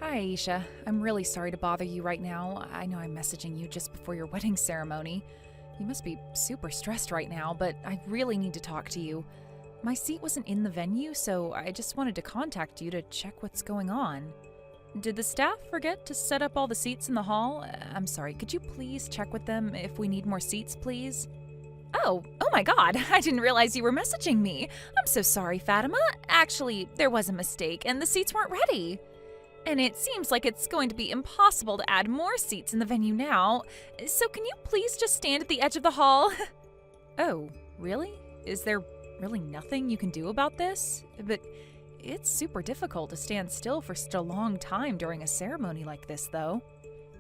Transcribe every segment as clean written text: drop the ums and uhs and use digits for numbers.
Hi, Aisha. I'm really sorry to bother you right now. I know I'm messaging you just before your wedding ceremony. You must be super stressed right now, but I really need to talk to you. My seat wasn't in the venue, so I just wanted to contact you to check what's going on. Did the staff forget to set up all the seats in the hall? I'm sorry, could you please check with them if we need more seats, please? Oh my god, I didn't realize you were messaging me. I'm so sorry, Fatima. Actually, there was a mistake and the seats weren't ready. And it seems like it's going to be impossible to add more seats in the venue now. So can you please just stand at the edge of the hall? Oh, really? Is there really nothing you can do about this? But it's super difficult to stand still for such a long time during a ceremony like this, though.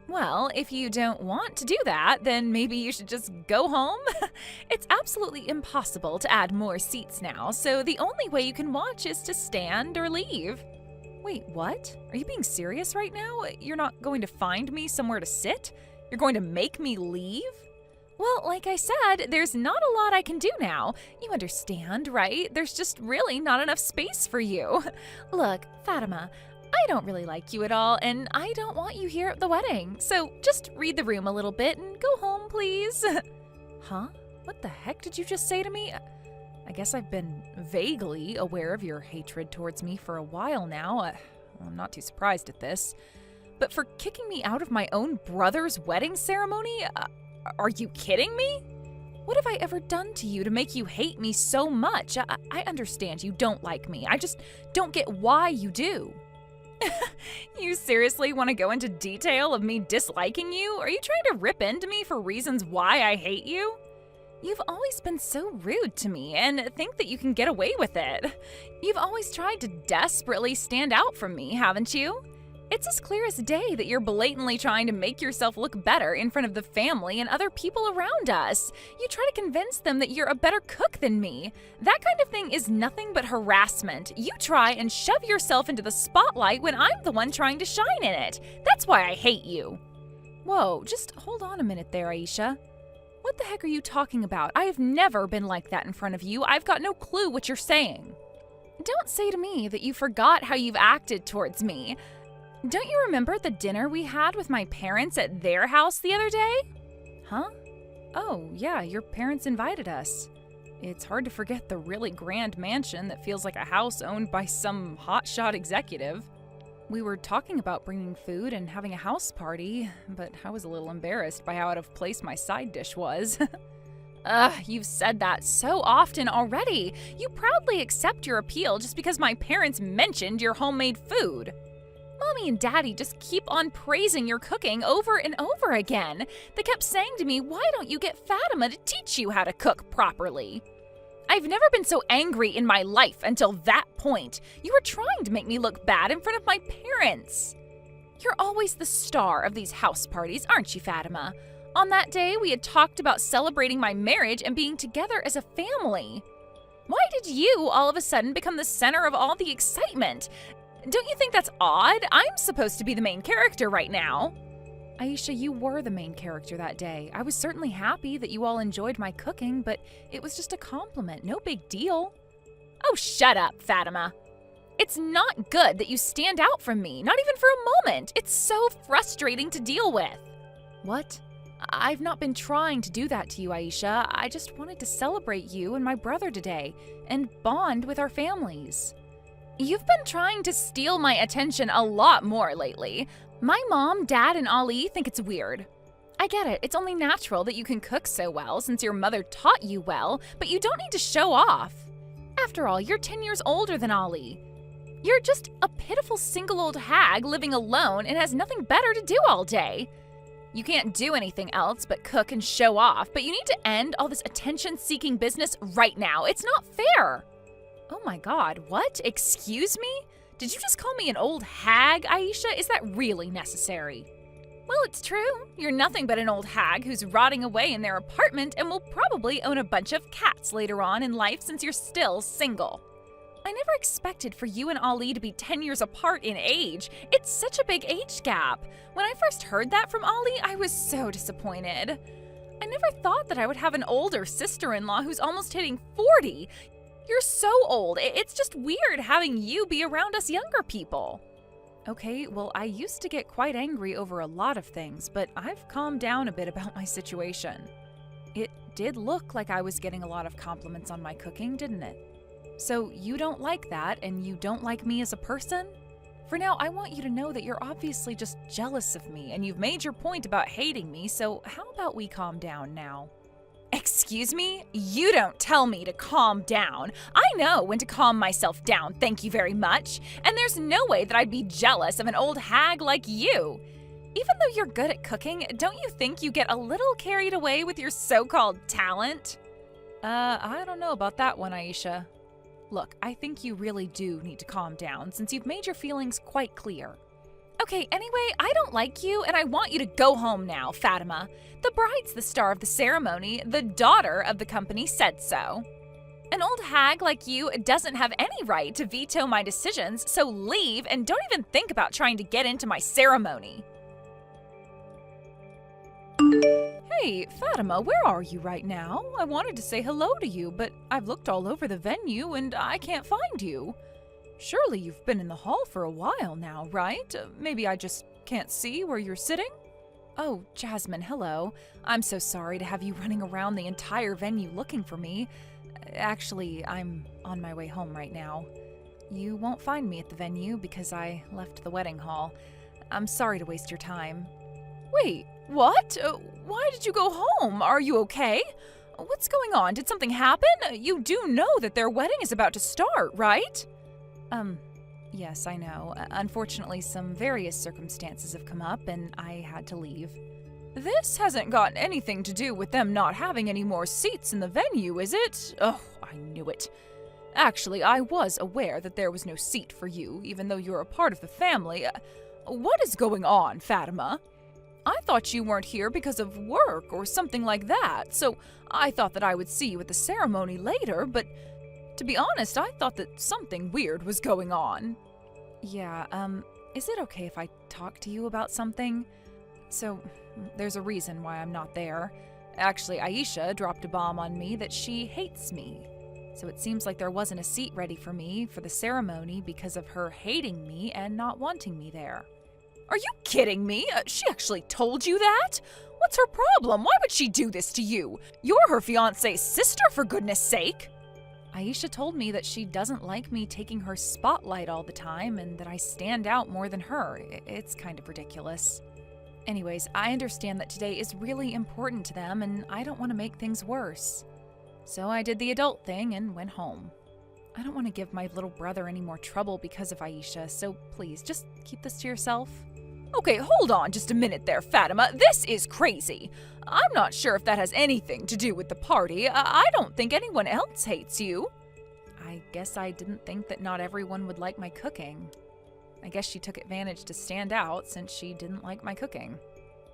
Well, if you don't want to do that, then maybe you should just go home. It's absolutely impossible to add more seats now, so the only way you can watch is to stand or leave. Wait, what? Are you being serious right now? You're not going to find me somewhere to sit? You're going to make me leave? Well, like I said, there's not a lot I can do now. You understand, right? There's just really not enough space for you. Look, Fatima, I don't really like you at all, and I don't want you here at the wedding. So just read the room a little bit and go home, please. Huh? What the heck did you just say to me? I guess I've been vaguely aware of your hatred towards me for a while now. I'm not too surprised at this. But for kicking me out of my own brother's wedding ceremony? Are you kidding me? What have I ever done to you to make you hate me so much? I understand you don't like me. I just don't get why you do. You seriously want to go into detail of me disliking you? Are you trying to rip into me for reasons why I hate you? You've always been so rude to me and think that you can get away with it. You've always tried to desperately stand out from me, haven't you? It's as clear as day that you're blatantly trying to make yourself look better in front of the family and other people around us. You try to convince them that you're a better cook than me. That kind of thing is nothing but harassment. You try and shove yourself into the spotlight when I'm the one trying to shine in it. That's why I hate you. Whoa, just hold on a minute there, Aisha. What the heck are you talking about? I have never been like that in front of you. I've got no clue what you're saying. Don't say to me that you forgot how you've acted towards me. Don't you remember the dinner we had with my parents at their house the other day? Huh? Oh, yeah, your parents invited us. It's hard to forget the really grand mansion that feels like a house owned by some hotshot executive. We were talking about bringing food and having a house party, but I was a little embarrassed by how out of place my side dish was. You've said that so often already. You proudly accept your appeal just because my parents mentioned your homemade food. Mommy and Daddy just keep on praising your cooking over and over again. They kept saying to me, why don't you get Fatima to teach you how to cook properly? I've never been so angry in my life until that point. You were trying to make me look bad in front of my parents. You're always the star of these house parties, aren't you, Fatima? On that day, we had talked about celebrating my marriage and being together as a family. Why did you all of a sudden become the center of all the excitement? Don't you think that's odd? I'm supposed to be the main character right now. Aisha, you were the main character that day. I was certainly happy that you all enjoyed my cooking, but it was just a compliment, no big deal. Oh, shut up, Fatima. It's not good that you stand out from me, not even for a moment. It's so frustrating to deal with. What? I've not been trying to do that to you, Aisha. I just wanted to celebrate you and my brother today and bond with our families. You've been trying to steal my attention a lot more lately. My mom, dad, and Ali think it's weird. I get it, it's only natural that you can cook so well since your mother taught you well, but you don't need to show off. After all, you're 10 years older than Ali. You're just a pitiful single old hag living alone and has nothing better to do all day. You can't do anything else but cook and show off, but you need to end all this attention-seeking business right now. It's not fair. Oh my god, what? Excuse me? Did you just call me an old hag, Aisha? Is that really necessary? Well, it's true. You're nothing but an old hag who's rotting away in their apartment and will probably own a bunch of cats later on in life since you're still single. I never expected for you and Ali to be 10 years apart in age. It's such a big age gap. When I first heard that from Ali, I was so disappointed. I never thought that I would have an older sister-in-law who's almost hitting 40. You're so old. It's just weird having you be around us younger people. Okay, well, I used to get quite angry over a lot of things, but I've calmed down a bit about my situation. It did look like I was getting a lot of compliments on my cooking, didn't it? So you don't like that, and you don't like me as a person? For now, I want you to know that you're obviously just jealous of me, and you've made your point about hating me, so how about we calm down now? Excuse me? You don't tell me to calm down. I know when to calm myself down, thank you very much. And there's no way that I'd be jealous of an old hag like you. Even though you're good at cooking, don't you think you get a little carried away with your so-called talent? I don't know about that one, Aisha. Look, I think you really do need to calm down since you've made your feelings quite clear. Okay, anyway, I don't like you and I want you to go home now, Fatima. The bride's the star of the ceremony. The daughter of the company said so. An old hag like you doesn't have any right to veto my decisions, so leave and don't even think about trying to get into my ceremony. Hey, Fatima, where are you right now? I wanted to say hello to you, but I've looked all over the venue and I can't find you. Surely you've been in the hall for a while now, right? Maybe I just can't see where you're sitting? Oh, Jasmine, hello. I'm so sorry to have you running around the entire venue looking for me. Actually, I'm on my way home right now. You won't find me at the venue because I left the wedding hall. I'm sorry to waste your time. Wait, what? Why did you go home? Are you okay? What's going on? Did something happen? You do know that their wedding is about to start, right? Yes, I know. Unfortunately, some various circumstances have come up and I had to leave. This hasn't got anything to do with them not having any more seats in the venue, is it? Oh, I knew it. Actually, I was aware that there was no seat for you, even though you're a part of the family. What is going on, Fatima? I thought you weren't here because of work or something like that, so I thought that I would see you at the ceremony later, but to be honest, I thought that something weird was going on. Yeah, is it okay if I talk to you about something? So, there's a reason why I'm not there. Actually, Aisha dropped a bomb on me that she hates me. So it seems like there wasn't a seat ready for me for the ceremony because of her hating me and not wanting me there. Are you kidding me? She actually told you that? What's her problem? Why would she do this to you? You're her fiancé's sister, for goodness sake. Aisha told me that she doesn't like me taking her spotlight all the time and that I stand out more than her. It's kind of ridiculous. Anyways, I understand that today is really important to them and I don't want to make things worse. So I did the adult thing and went home. I don't want to give my little brother any more trouble because of Aisha, so please, just keep this to yourself. Okay, hold on just a minute there, Fatima. This is crazy. I'm not sure if that has anything to do with the party. I don't think anyone else hates you. I guess I didn't think that not everyone would like my cooking. I guess she took advantage to stand out since she didn't like my cooking.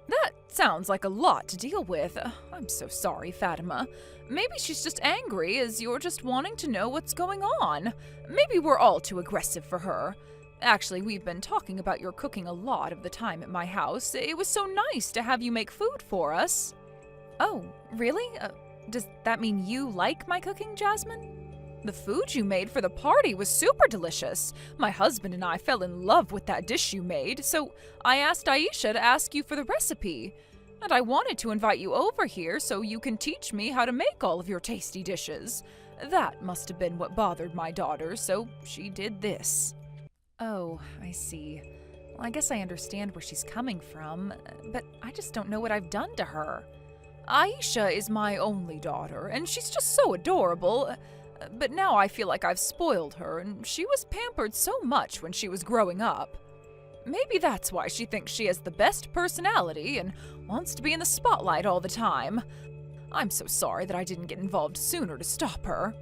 That sounds like a lot to deal with. I'm so sorry, Fatima. Maybe she's just angry as you're just wanting to know what's going on. Maybe we're all too aggressive for her. Actually, we've been talking about your cooking a lot of the time at my house. It was so nice to have you make food for us. Oh, really? Does that mean you like my cooking, Jasmine? The food you made for the party was super delicious. My husband and I fell in love with that dish you made, so I asked Aisha to ask you for the recipe. And I wanted to invite you over here so you can teach me how to make all of your tasty dishes. That must have been what bothered my daughter, so she did this. Oh, I see. Well, I guess I understand where she's coming from, but I just don't know what I've done to her. Aisha is my only daughter, and she's just so adorable. But now I feel like I've spoiled her, and she was pampered so much when she was growing up. Maybe that's why she thinks she has the best personality and wants to be in the spotlight all the time. I'm so sorry that I didn't get involved sooner to stop her.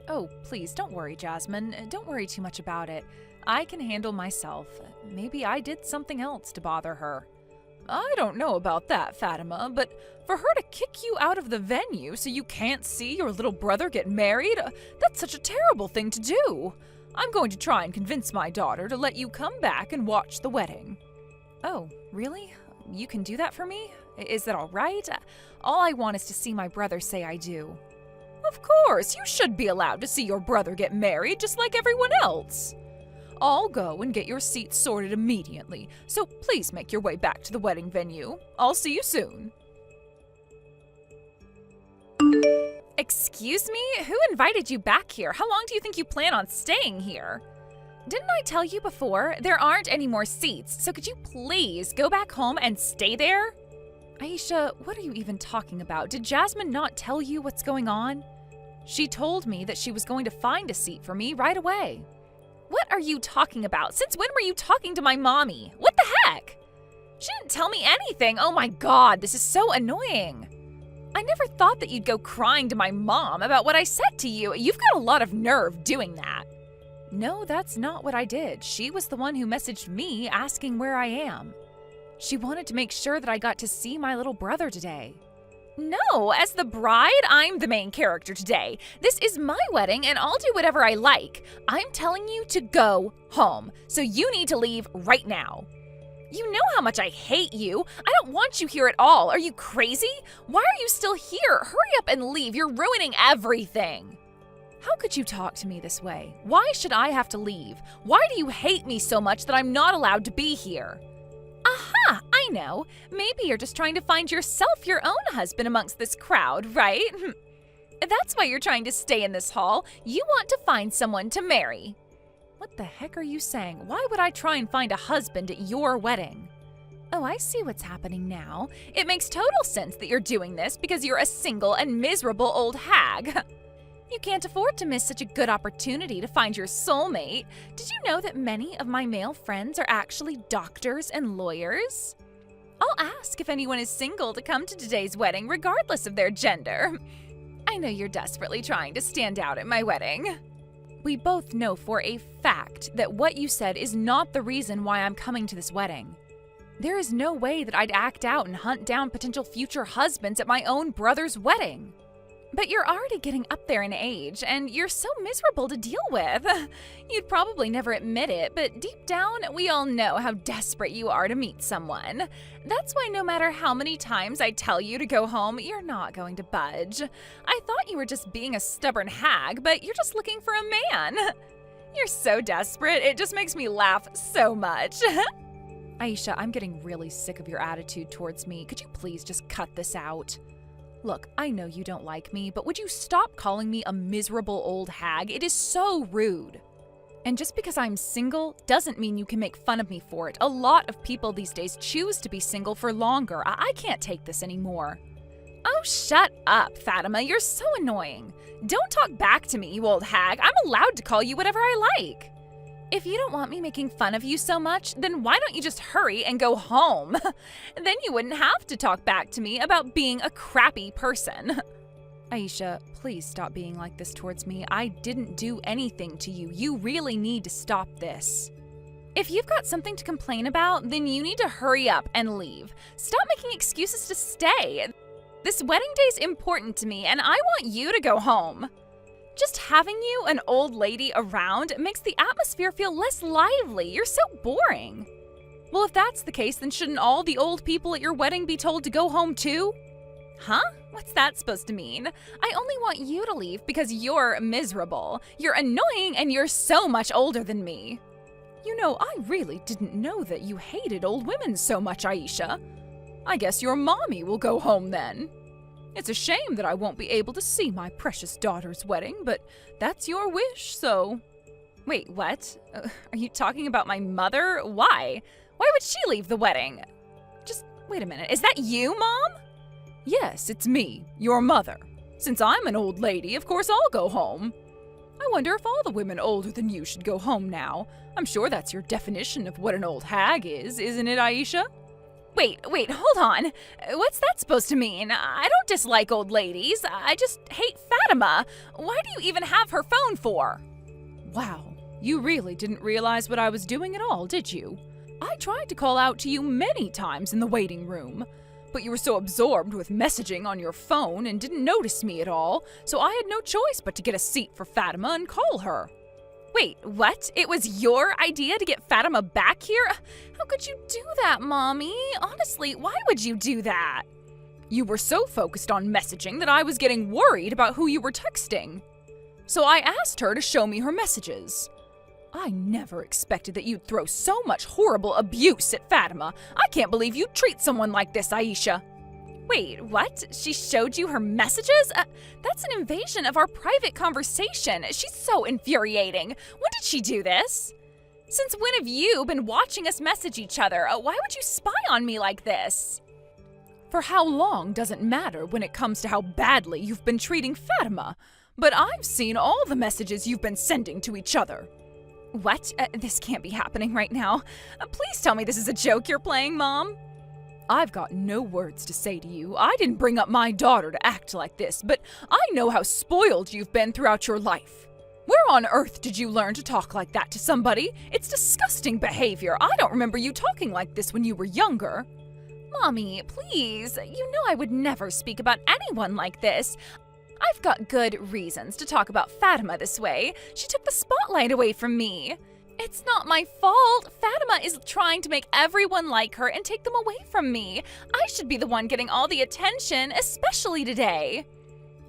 Oh, please, don't worry, Jasmine. Don't worry too much about it. I can handle myself. Maybe I did something else to bother her. I don't know about that, Fatima, but for her to kick you out of the venue so you can't see your little brother get married, that's such a terrible thing to do. I'm going to try and convince my daughter to let you come back and watch the wedding. Oh, really? You can do that for me? Is that all right? All I want is to see my brother say I do. Of course, you should be allowed to see your brother get married just like everyone else. I'll go and get your seats sorted immediately, so please make your way back to the wedding venue. I'll see you soon. Excuse me? Who invited you back here? How long do you think you plan on staying here? Didn't I tell you before? There aren't any more seats, so could you please go back home and stay there? Aisha, what are you even talking about? Did Jasmine not tell you what's going on? She told me that she was going to find a seat for me right away. What are you talking about? Since when were you talking to my mommy? What the heck? She didn't tell me anything. Oh my god, this is so annoying. I never thought that you'd go crying to my mom about what I said to you. You've got a lot of nerve doing that. No, that's not what I did. She was the one who messaged me asking where I am. She wanted to make sure that I got to see my little brother today. No, as the bride, I'm the main character today. This is my wedding and I'll do whatever I like. I'm telling you to go home, so you need to leave right now. You know how much I hate you. I don't want you here at all. Are you crazy? Why are you still here? Hurry up and leave. You're ruining everything. How could you talk to me this way? Why should I have to leave? Why do you hate me so much that I'm not allowed to be here? Aha, I know. Maybe you're just trying to find yourself your own husband amongst this crowd, right? That's why you're trying to stay in this hall. You want to find someone to marry. What the heck are you saying? Why would I try and find a husband at your wedding? Oh, I see what's happening now. It makes total sense that you're doing this because you're a single and miserable old hag. You can't afford to miss such a good opportunity to find your soulmate. Did you know that many of my male friends are actually doctors and lawyers? I'll ask if anyone is single to come to today's wedding, regardless of their gender. I know you're desperately trying to stand out at my wedding. We both know for a fact that what you said is not the reason why I'm coming to this wedding. There is no way that I'd act out and hunt down potential future husbands at my own brother's wedding. But you're already getting up there in age, and you're so miserable to deal with. You'd probably never admit it, but deep down, we all know how desperate you are to meet someone. That's why no matter how many times I tell you to go home, you're not going to budge. I thought you were just being a stubborn hag, but you're just looking for a man. You're so desperate, it just makes me laugh so much. Aisha, I'm getting really sick of your attitude towards me. Could you please just cut this out? Look, I know you don't like me, but would you stop calling me a miserable old hag? It is so rude. And just because I'm single doesn't mean you can make fun of me for it. A lot of people these days choose to be single for longer. I can't take this anymore. Oh, shut up, Fatima. You're so annoying. Don't talk back to me, you old hag. I'm allowed to call you whatever I like. If you don't want me making fun of you so much, then why don't you just hurry and go home? Then you wouldn't have to talk back to me about being a crappy person. Aisha, please stop being like this towards me. I didn't do anything to you. You really need to stop this. If you've got something to complain about, then you need to hurry up and leave. Stop making excuses to stay. This wedding day's important to me, and I want you to go home. Just having you, an old lady, around makes the atmosphere feel less lively. You're so boring. Well, if that's the case, then shouldn't all the old people at your wedding be told to go home too? Huh? What's that supposed to mean? I only want you to leave because you're miserable. You're annoying and you're so much older than me. You know, I really didn't know that you hated old women so much, Aisha. I guess your mommy will go home then. It's a shame that I won't be able to see my precious daughter's wedding, but that's your wish, so... Wait, what? Are you talking about my mother? Why? Why would she leave the wedding? Just wait a minute. Is that you, Mom? Yes, it's me, your mother. Since I'm an old lady, of course I'll go home. I wonder if all the women older than you should go home now. I'm sure that's your definition of what an old hag is, isn't it, Aisha? Wait, hold on. What's that supposed to mean? I don't dislike old ladies. I just hate Fatima. Why do you even have her phone for? Wow, you really didn't realize what I was doing at all, did you? I tried to call out to you many times in the waiting room, but you were so absorbed with messaging on your phone and didn't notice me at all, so I had no choice but to get a seat for Fatima and call her. Wait, what? It was your idea to get Fatima back here? How could you do that, Mommy? Honestly, why would you do that? You were so focused on messaging that I was getting worried about who you were texting. So I asked her to show me her messages. I never expected that you'd throw so much horrible abuse at Fatima. I can't believe you'd treat someone like this, Aisha. Wait, what? She showed you her messages? That's an invasion of our private conversation. She's so infuriating. When did she do this? Since when have you been watching us message each other? Why would you spy on me like this? For how long doesn't matter when it comes to how badly you've been treating Fatima. But I've seen all the messages you've been sending to each other. What? This can't be happening right now. Please tell me this is a joke you're playing, Mom. I've got no words to say to you. I didn't bring up my daughter to act like this, but I know how spoiled you've been throughout your life. Where on earth did you learn to talk like that to somebody? It's disgusting behavior. I don't remember you talking like this when you were younger. Mommy, please. You know I would never speak about anyone like this. I've got good reasons to talk about Fatima this way. She took the spotlight away from me. It's not my fault. Fatima is trying to make everyone like her and take them away from me. I should be the one getting all the attention, especially today.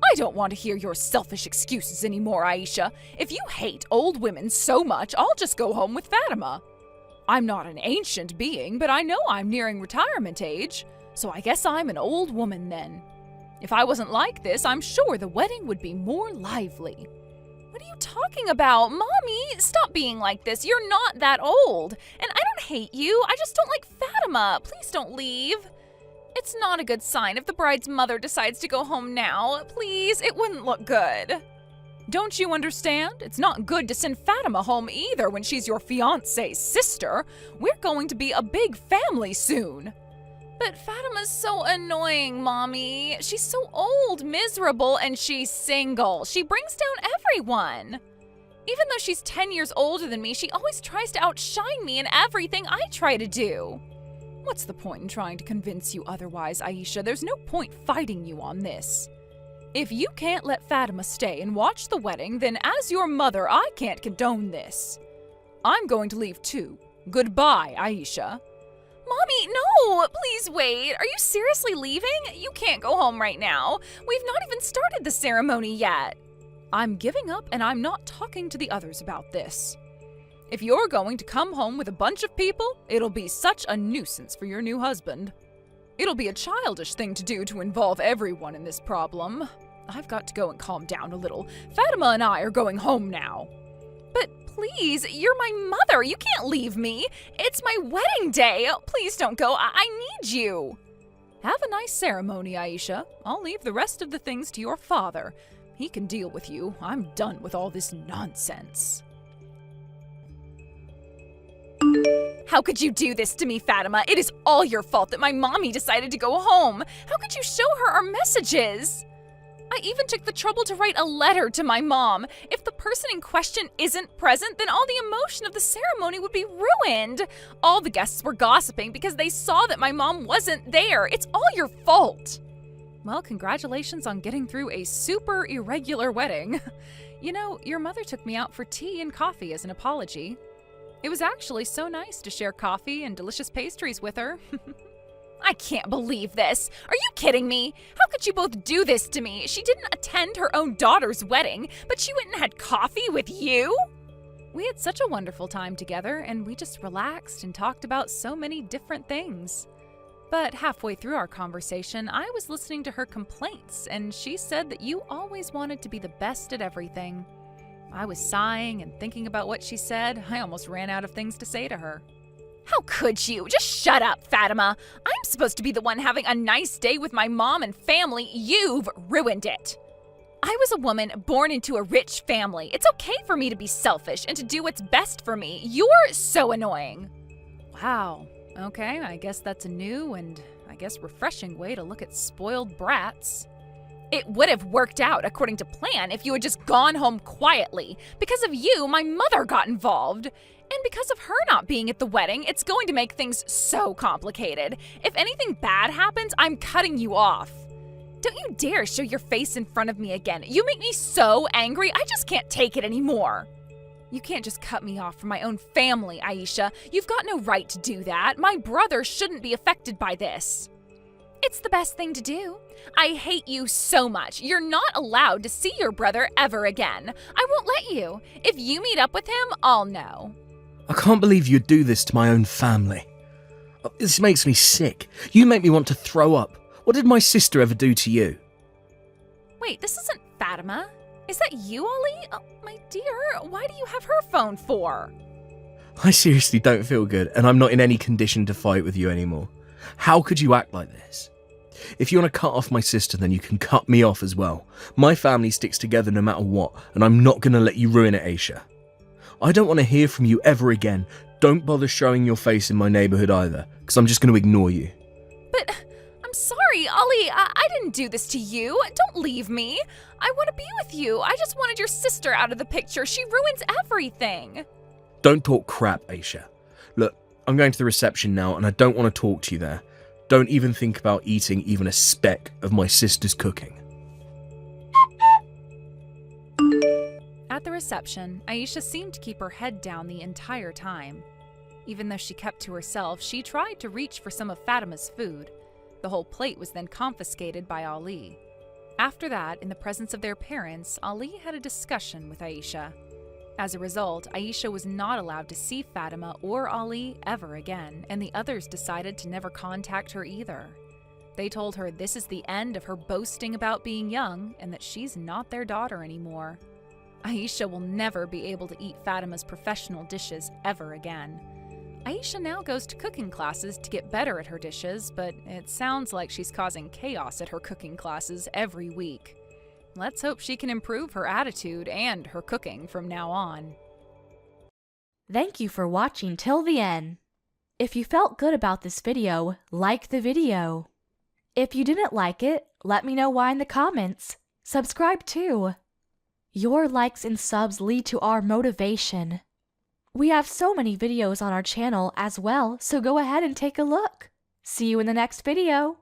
I don't want to hear your selfish excuses anymore, Aisha. If you hate old women so much, I'll just go home with Fatima. I'm not an ancient being, but I know I'm nearing retirement age, so I guess I'm an old woman then. If I wasn't like this, I'm sure the wedding would be more lively. What are you talking about? Mommy, stop being like this. You're not that old. And I don't hate you. I just don't like Fatima. Please don't leave. It's not a good sign if the bride's mother decides to go home now. Please, it wouldn't look good. Don't you understand? It's not good to send Fatima home either when she's your fiancé's sister. We're going to be a big family soon. But Fatima's so annoying, Mommy. She's so old, miserable, and she's single. She brings down everyone. Even though she's 10 years older than me, she always tries to outshine me in everything I try to do. What's the point in trying to convince you otherwise, Aisha? There's no point fighting you on this. If you can't let Fatima stay and watch the wedding, then as your mother, I can't condone this. I'm going to leave too. Goodbye, Aisha. Mommy, no! Please wait. Are you seriously leaving? You can't go home right now. We've not even started the ceremony yet. I'm giving up and I'm not talking to the others about this. If you're going to come home with a bunch of people, it'll be such a nuisance for your new husband. It'll be a childish thing to do to involve everyone in this problem. I've got to go and calm down a little. Fatima and I are going home now. But please, you're my mother. You can't leave me. It's my wedding day. Please don't go. I need you. Have a nice ceremony, Aisha. I'll leave the rest of the things to your father. He can deal with you. I'm done with all this nonsense. How could you do this to me, Fatima? It is all your fault that my mommy decided to go home. How could you show her our messages? I even took the trouble to write a letter to my mom. If the person in question isn't present, then all the emotion of the ceremony would be ruined. All the guests were gossiping because they saw that my mom wasn't there. It's all your fault. Well, congratulations on getting through a super irregular wedding. You know, your mother took me out for tea and coffee as an apology. It was actually so nice to share coffee and delicious pastries with her. I can't believe this. Are you kidding me? How could you both do this to me? She didn't attend her own daughter's wedding, but she went and had coffee with you? We had such a wonderful time together, and we just relaxed and talked about so many different things. But halfway through our conversation, I was listening to her complaints, and she said that you always wanted to be the best at everything. I was sighing and thinking about what she said. I almost ran out of things to say to her. How could you? Just shut up, Fatima. I'm supposed to be the one having a nice day with my mom and family. You've ruined it. I was a woman born into a rich family. It's okay for me to be selfish and to do what's best for me. You're so annoying. Wow. Okay, I guess that's a new and I guess refreshing way to look at spoiled brats. It would have worked out according to plan if you had just gone home quietly. Because of you, my mother got involved. And because of her not being at the wedding, it's going to make things so complicated. If anything bad happens, I'm cutting you off. Don't you dare show your face in front of me again. You make me so angry, I just can't take it anymore. You can't just cut me off from my own family, Aisha. You've got no right to do that. My brother shouldn't be affected by this. It's the best thing to do. I hate you so much. You're not allowed to see your brother ever again. I won't let you. If you meet up with him, I'll know. I can't believe you'd do this to my own family. This makes me sick. You make me want to throw up. What did my sister ever do to you? Wait, this isn't Fatima. Is that you, Ollie? Oh, my dear, why do you have her phone for? I seriously don't feel good, and I'm not in any condition to fight with you anymore. How could you act like this? If you want to cut off my sister, then you can cut me off as well. My family sticks together no matter what, and I'm not going to let you ruin it, Aisha. I don't want to hear from you ever again. Don't bother showing your face in my neighbourhood either, because I'm just going to ignore you. But I'm sorry, Ollie. I didn't do this to you. Don't leave me. I want to be with you. I just wanted your sister out of the picture. She ruins everything. Don't talk crap, Aisha. Look, I'm going to the reception now, and I don't want to talk to you there. Don't even think about eating even a speck of my sister's cooking. At the reception, Aisha seemed to keep her head down the entire time. Even though she kept to herself, she tried to reach for some of Fatima's food. The whole plate was then confiscated by Ali. After that, in the presence of their parents, Ali had a discussion with Aisha. As a result, Aisha was not allowed to see Fatima or Ali ever again, and the others decided to never contact her either. They told her this is the end of her boasting about being young and that she's not their daughter anymore. Aisha will never be able to eat Fatima's professional dishes ever again. Aisha now goes to cooking classes to get better at her dishes, but it sounds like she's causing chaos at her cooking classes every week. Let's hope she can improve her attitude and her cooking from now on. Thank you for watching till the end. If you felt good about this video, like the video. If you didn't like it, let me know why in the comments. Subscribe too. Your likes and subs lead to our motivation. We have so many videos on our channel as well, so go ahead and take a look. See you in the next video.